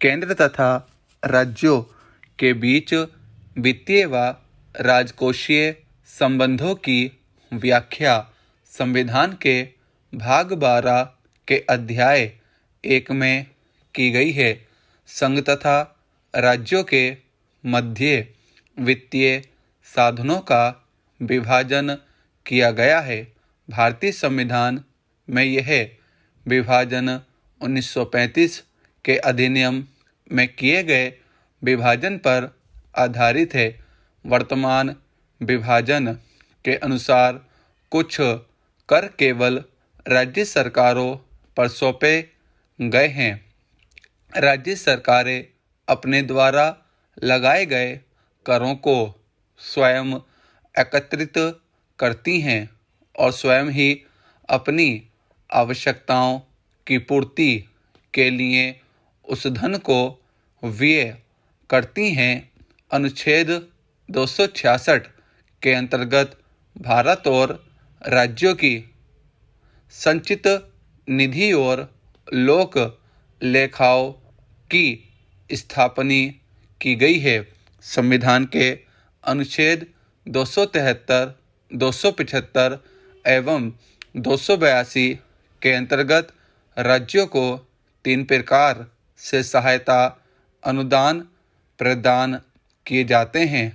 केंद्र तथा राज्यों के बीच वित्तीय व राजकोषीय संबंधों की व्याख्या संविधान के भाग 12 के अध्याय 1 में की गई है। संघ तथा राज्यों के मध्य वित्तीय साधनों का विभाजन किया गया है। भारतीय संविधान में यह विभाजन 1935 के अधिनियम में किए गए विभाजन पर आधारित है। वर्तमान विभाजन के अनुसार कुछ कर केवल राज्य सरकारों पर सौंपे गए हैं। राज्य सरकारें अपने द्वारा लगाए गए करों को स्वयं एकत्रित करती हैं और स्वयं ही अपनी आवश्यकताओं की पूर्ति के लिए उस धन को व्यय करती हैं। अनुच्छेद 266 के अंतर्गत भारत और राज्यों की संचित निधि और लोक लेखाओं की स्थापना की गई है। संविधान के अनुच्छेद 273, 275 एवं 282 के अंतर्गत राज्यों को 3 प्रकार से सहायता अनुदान प्रदान किए जाते हैं।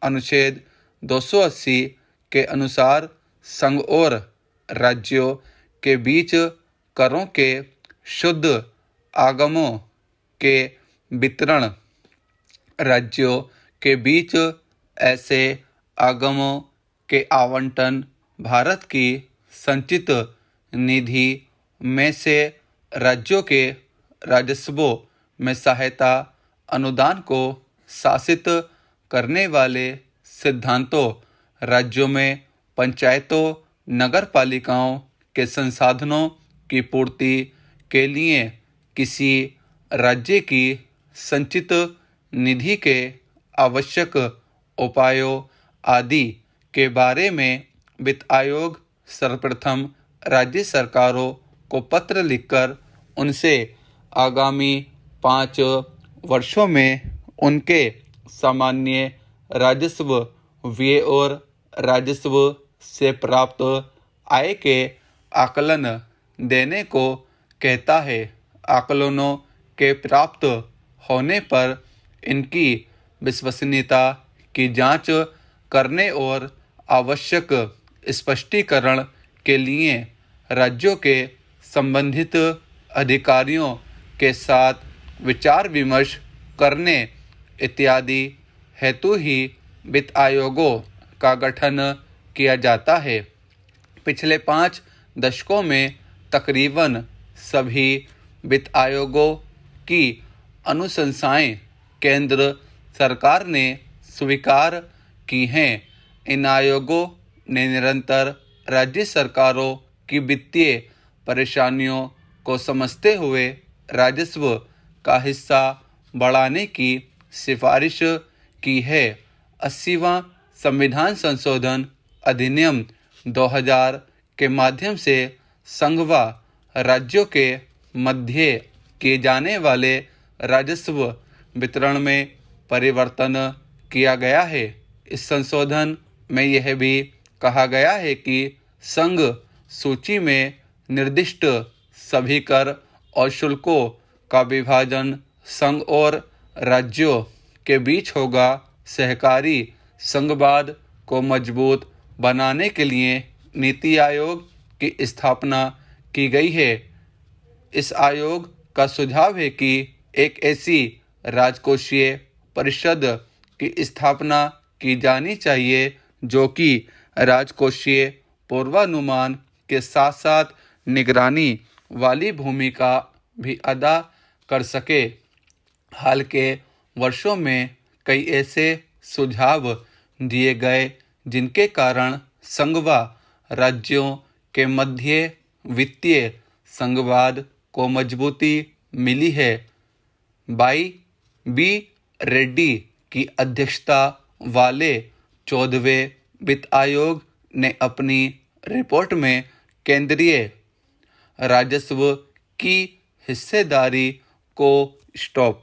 अनुच्छेद 280 के अनुसार संघ और राज्यों के बीच करों के शुद्ध आगमों के वितरण, राज्यों के बीच ऐसे आगमों के आवंटन, भारत की संचित निधि में से राज्यों के राजस्वों में सहायता अनुदान को शासित करने वाले सिद्धांतों, राज्यों में पंचायतों, नगर पालिकाओं के संसाधनों की पूर्ति के लिए किसी राज्य की संचित निधि के आवश्यक उपायों आदि के बारे में वित्त आयोग सर्वप्रथम राज्य सरकारों को पत्र लिखकर उनसे आगामी 5 वर्षों में उनके सामान्य राजस्व, व्यय और राजस्व से प्राप्त आय के आकलन देने को कहता है। आकलनों के प्राप्त होने पर इनकी विश्वसनीयता की जांच करने और आवश्यक स्पष्टीकरण के लिए राज्यों के संबंधित अधिकारियों के साथ विचार विमर्श करने इत्यादि हेतु ही वित्त आयोगों का गठन किया जाता है। पिछले 5 दशकों में तकरीबन सभी वित्त आयोगों की अनुशंसाएं केंद्र सरकार ने स्वीकार की हैं। इन आयोगों ने निरंतर राज्य सरकारों की वित्तीय परेशानियों को समझते हुए राजस्व का हिस्सा बढ़ाने की सिफारिश की है। 80वां संविधान संशोधन अधिनियम 2000 के माध्यम से संघ व राज्यों के मध्य किए जाने वाले राजस्व वितरण में परिवर्तन किया गया है। इस संशोधन में यह भी कहा गया है कि संघ सूची में निर्दिष्ट सभी कर और शुल्कों का विभाजन संघ और राज्यों के बीच होगा। सहकारी संघवाद को मजबूत बनाने के लिए नीति आयोग की स्थापना की गई है। इस आयोग का सुझाव है कि एक ऐसी राजकोषीय परिषद की स्थापना की जानी चाहिए जो कि राजकोषीय पूर्वानुमान के साथ साथ निगरानी वाली भूमिका भी अदा कर सके। हाल के वर्षों में कई ऐसे सुझाव दिए गए जिनके कारण संघ व राज्यों के मध्य वित्तीय संघवाद को मजबूती मिली है। बी रेड्डी की अध्यक्षता वाले 14वें वित्त आयोग ने अपनी रिपोर्ट में केंद्रीय राजस्व की हिस्सेदारी को स्टॉप।